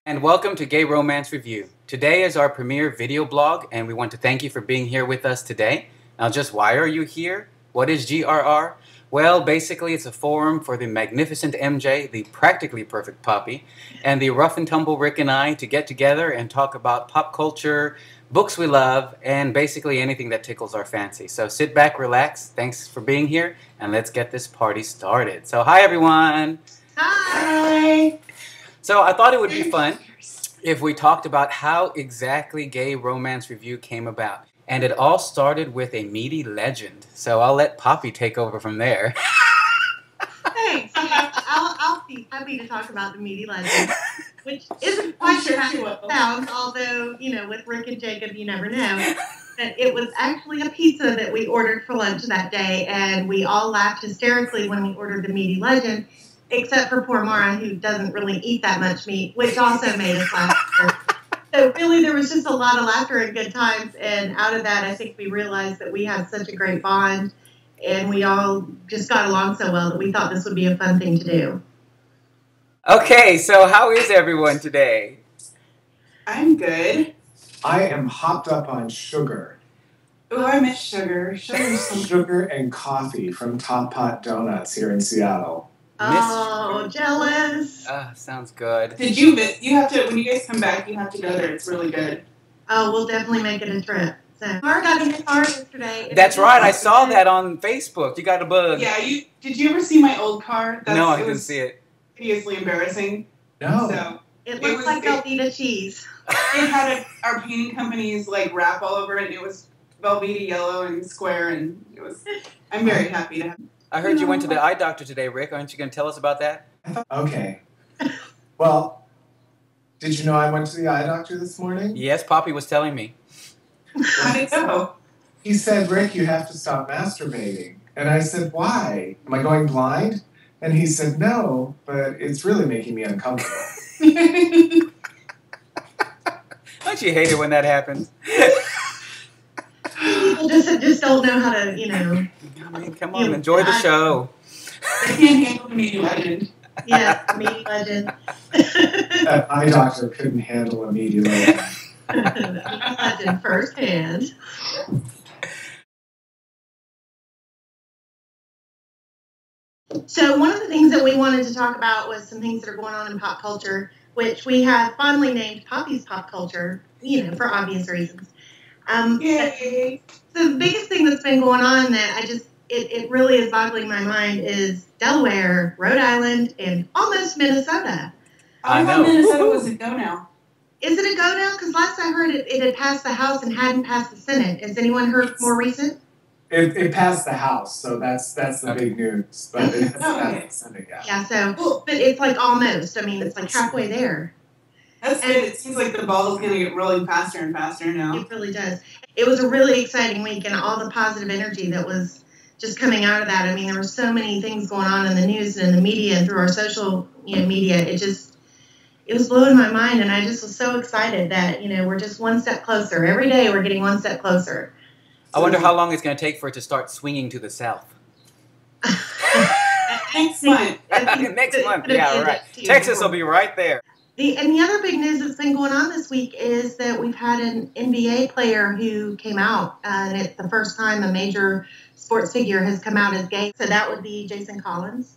And welcome to Gay Romance Review. Today is our premiere video blog, and we want to thank you for being here with us today. Now, just why are you here? What is GRR? Well, basically, it's a forum for the magnificent MJ, the practically perfect Poppy, and the rough and tumble Rick and I to get together and talk about pop culture, books we love, and basically anything that tickles our fancy. So sit back, relax, thanks for being here, and let's get this party started. So hi, everyone. Hi. So I thought it would be fun if we talked about how exactly Gay Romance Review came about. And it all started with a meaty legend. So I'll let Poppy take over from there. Thanks. I'll be happy to talk about the meaty legend, which isn't quite sure how it sounds, although, you know, with Rick and Jacob, you never know. But it was actually a pizza that we ordered for lunch that day, and we all laughed hysterically when we ordered the meaty legend, except for poor Mara, who doesn't really eat that much meat, which also made us laugh. So really, there was just a lot of laughter and good times, and out of that, I think we realized that we had such a great bond, and we all just got along so well that we thought this would be a fun thing to do. Okay, so how is everyone today? I'm good. I am hopped up on sugar. Oh, I miss sugar. Sugar and coffee from Top Pot Donuts here in Seattle. Oh, jealous. Sounds good. You have to, when you guys come back, you have to go there. It's really good. Oh, we'll definitely make it a trip. So, Mara got a new car yesterday. That's right, I saw that on Facebook. You got a bug. Yeah, did you ever see my old car? No, I didn't see it. Hideously embarrassing. No. So, it looks like Velveeta cheese. It had our painting company's like wrap all over it, and it was Velveeta yellow and square, and it was. I'm very happy to have. I heard you went to the eye doctor today, Rick. Aren't you going to tell us about that? Okay. Well, did you know I went to the eye doctor this morning? Yes, Poppy was telling me. How did it go? He said, Rick, you have to stop masturbating. And I said, why? Am I going blind? And he said, no, but it's really making me uncomfortable. Don't you hate it when that happens? People just don't know how to, you know. I mean, come on, enjoy the show. I can't handle the meaty legend. Yeah, meaty legend. That eye doctor couldn't handle a meaty legend. Legend firsthand. So one of the things that we wanted to talk about was some things that are going on in pop culture, which we have fondly named Poppy's Pop Culture, you know, for obvious reasons. Yay! The biggest thing that's been going on that it really is boggling my mind is Delaware, Rhode Island, and almost Minnesota. I know. Minnesota was a go now. Is it a go now? Because last I heard it had passed the House and hadn't passed the Senate. Has anyone heard more recent? It passed the House, so that's the big news. But it hasn't passed the Senate yet. Yeah, so, but it's like almost. I mean, it's like halfway there. That's good. It seems like the ball is going to get rolling faster and faster now. It really does. It was a really exciting week, and all the positive energy that was just coming out of that. I mean, there were so many things going on in the news and in the media and through our social media. It was blowing my mind, and I just was so excited that, you know, we're just one step closer. Every day we're getting one step closer. I wonder how long it's going to take for it to start swinging to the south. Next month. Next month, yeah, right. Texas will be right there. The other big news that's been going on this week is that we've had an NBA player who came out, and it's the first time a major sports figure has come out as gay. So that would be Jason Collins.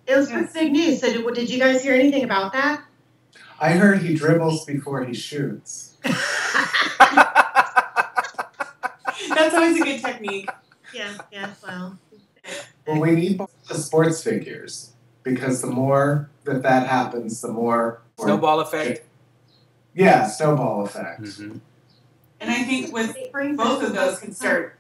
It was pretty big news. So did you guys hear anything about that? I heard he dribbles before he shoots. That's always a good technique. Yeah, well. Well, we need the sports figures, because the more that happens, the more... Snowball effect? Yeah, snowball effect. Mm-hmm. And I think with both of those can start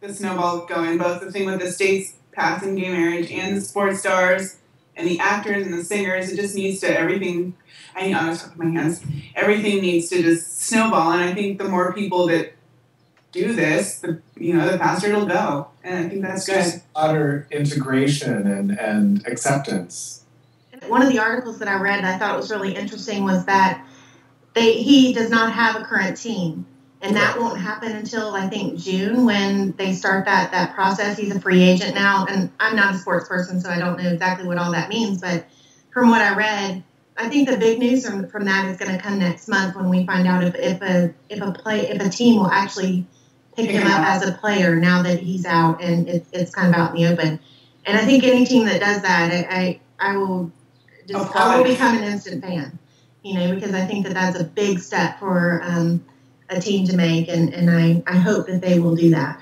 the snowball going, both the thing with the states passing gay marriage and the sports stars and the actors and the singers. It just needs to, everything, I was talking my hands, everything needs to just snowball. And I think the more people that do this, the faster it'll go. And I think that's good. Just utter integration and acceptance. One of the articles that I read that I thought was really interesting was that he does not have a current team. And that won't happen until, I think, June when they start that process. He's a free agent now. And I'm not a sports person, so I don't know exactly what all that means. But from what I read, I think the big news from that is going to come next month when we find out if a team will actually pick him up as a player now that he's out and it's kind of out in the open. And I think any team that does that, I will become an instant fan, because I think that that's a big step for a team to make, and I hope that they will do that.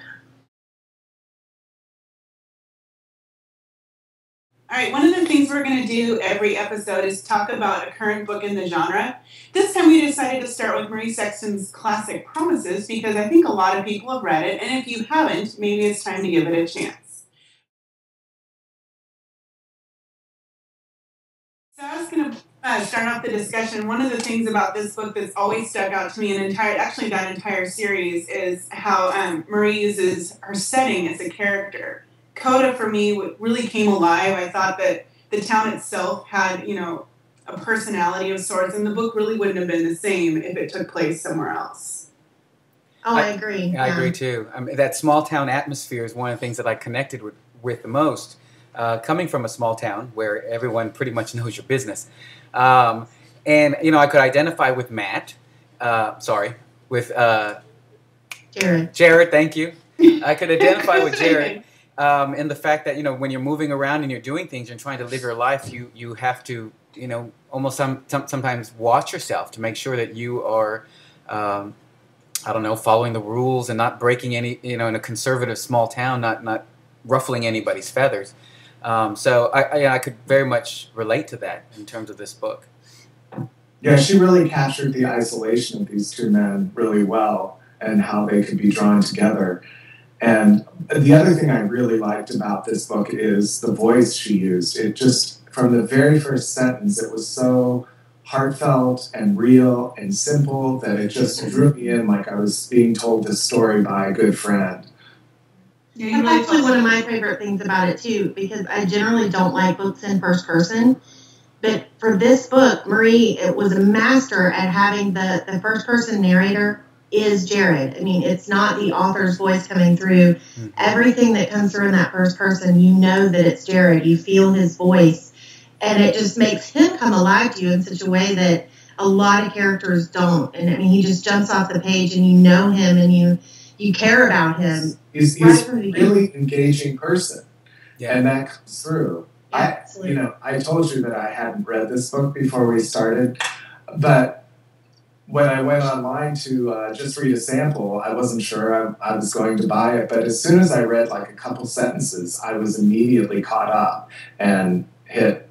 All right, one of the things we're going to do every episode is talk about a current book in the genre. This time we decided to start with Marie Sexton's classic Promises because I think a lot of people have read it, and if you haven't, maybe it's time to give it a chance. So I was going to start off the discussion. One of the things about this book that's always stuck out to me, actually that entire series, is how Marie uses her setting as a character. Coda, for me, really came alive. I thought that the town itself had, a personality of sorts, and the book really wouldn't have been the same if it took place somewhere else. Oh, I agree. I agree, too. I mean, that small-town atmosphere is one of the things that I connected with the most, coming from a small town where everyone pretty much knows your business. And, I could identify with Matt. With Jared. Jared, thank you. I could identify with Jared. And the fact that, when you're moving around and you're doing things and trying to live your life, you have to, almost sometimes watch yourself to make sure that you are, following the rules and not breaking any, in a conservative small town, not ruffling anybody's feathers. So I could very much relate to that in terms of this book. Yeah, she really captured the isolation of these two men really well and how they could be drawn together. And the other thing I really liked about this book is the voice she used. It just, from the very first sentence, it was so heartfelt and real and simple that it just drew me in like I was being told this story by a good friend. Yeah, that's actually one of my favorite things about it, too, because I generally don't like books in first person. But for this book, Marie, it was a master at having the first person narrator is Jared. I mean, it's not the author's voice coming through. Mm-hmm. Everything that comes through in that first person, you know that it's Jared. You feel his voice. And it just makes him come alive to you in such a way that a lot of characters don't. And I mean, he just jumps off the page and you know him and you care about him. He's a really engaging person. Yeah. And that comes through. Yeah, I told you that I hadn't read this book before we started, but when I went online to just read a sample, I wasn't sure I was going to buy it. But as soon as I read like a couple sentences, I was immediately caught up and hit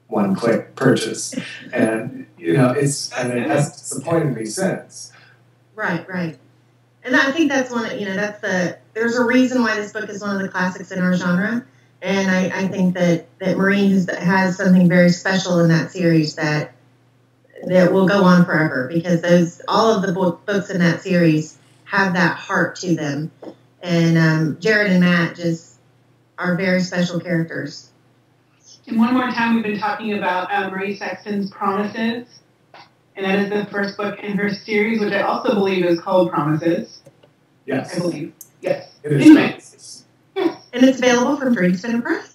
one-click purchase. And, it hasn't disappointed me since. Right. And I think that's one, there's a reason why this book is one of the classics in our genre. And I think that Marie has something very special in that series that will go on forever because all of the books in that series have that heart to them. And Jared and Matt just are very special characters. And one more time, we've been talking about Marie Sexton's Promises. And that is the first book in her series, which I also believe is called Promises. Yes. I believe. Yes. It is. Anyway. Yes. And it's available from Dennison Press.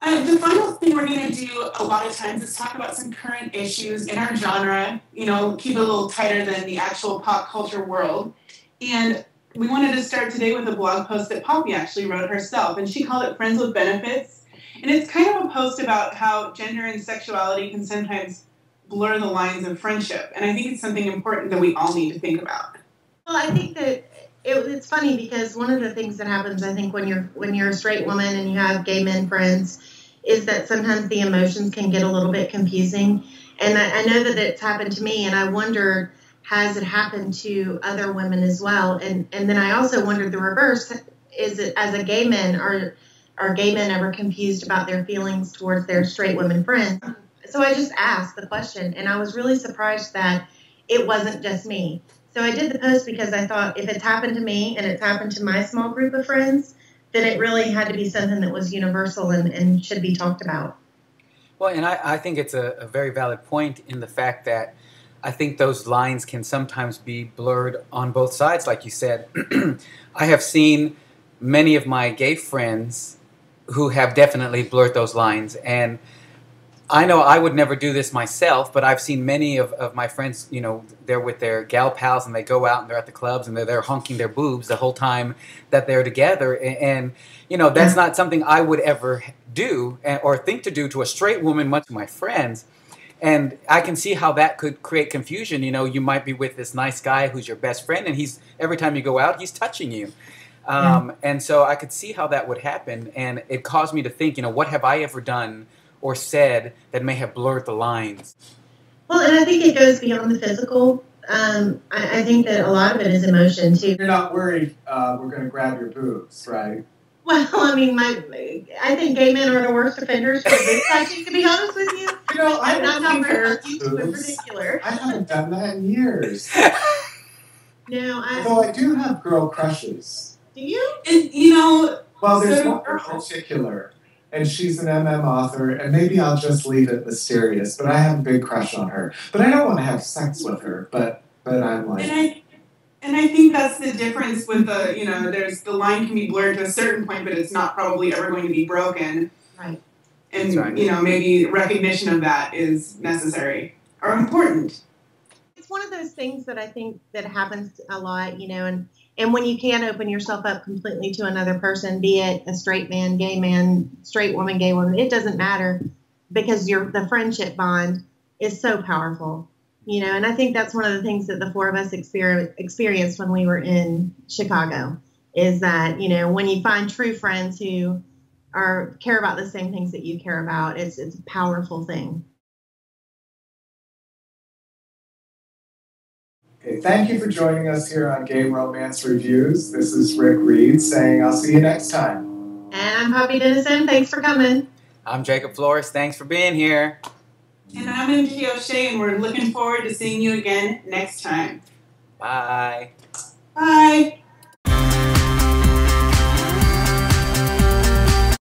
The final thing we're going to do a lot of times is talk about some current issues in our genre, keep it a little tighter than the actual pop culture world. And we wanted to start today with a blog post that Poppy actually wrote herself, and she called it Friends with Benefits. And it's kind of a post about how gender and sexuality can sometimes blur the lines of friendship. And I think it's something important that we all need to think about. Well, I think that it's funny because one of the things that happens, I think, when you're a straight woman and you have gay men friends, is that sometimes the emotions can get a little bit confusing. And I know that it's happened to me, and I wondered, has it happened to other women as well? And then I also wondered the reverse. Is it, as a gay man, are gay men ever confused about their feelings towards their straight women friends? So I just asked the question, and I was really surprised that it wasn't just me. So I did the post because I thought if it's happened to me and it's happened to my small group of friends, then it really had to be something that was universal and should be talked about. Well, and I think it's a very valid point in the fact that I think those lines can sometimes be blurred on both sides, like you said. I have seen many of my gay friends who have definitely blurred those lines. And I know I would never do this myself, but I've seen many of my friends, you know, they're with their gal pals and they go out and they're at the clubs and they're honking their boobs the whole time that they're together. And you know, that's not something I would ever do or think to do to a straight woman, much of my friends. And I can see how that could create confusion. You know, you might be with this nice guy who's your best friend, and he's every time you go out, he's touching you. And so I could see how that would happen. And it caused me to think, you know, what have I ever done or said that may have blurred the lines? Well, and I think it goes beyond the physical. I think that a lot of it is emotion, too. You're not worried we're going to grab your boobs, right? Well, I mean, I think gay men are the worst offenders for boob touching, to be honest with you. You know, I'm not very in boobs. particular. I haven't done that in years. No, Although I do have girl crushes. Do you? And, you know, Well, there's so one in particular, and she's an MM author, and maybe I'll just leave it mysterious, but I have a big crush on her. But I don't want to have sex with her, but I'm like... And I think that's the difference with the, you know, there's the line can be blurred to a certain point, but it's not probably ever going to be broken. Right. And, right. you know, maybe recognition of that is necessary or important. It's one of those things that I think that happens a lot, you know, and when you can open yourself up completely to another person, be it a straight man, gay man, straight woman, gay woman, it doesn't matter, because the friendship bond is so powerful. You know, and I think that's one of the things that the four of us experienced when we were in Chicago, is that, you know, when you find true friends who care about the same things that you care about, it's a powerful thing. Okay, thank you for joining us here on Gay Romance Reviews. This is Rick Reed saying I'll see you next time. And I'm Poppy Dennison. Thanks for coming. I'm Jacob Flores. Thanks for being here. And I'm MG O'Shea, and we're looking forward to seeing you again next time. Bye. Bye.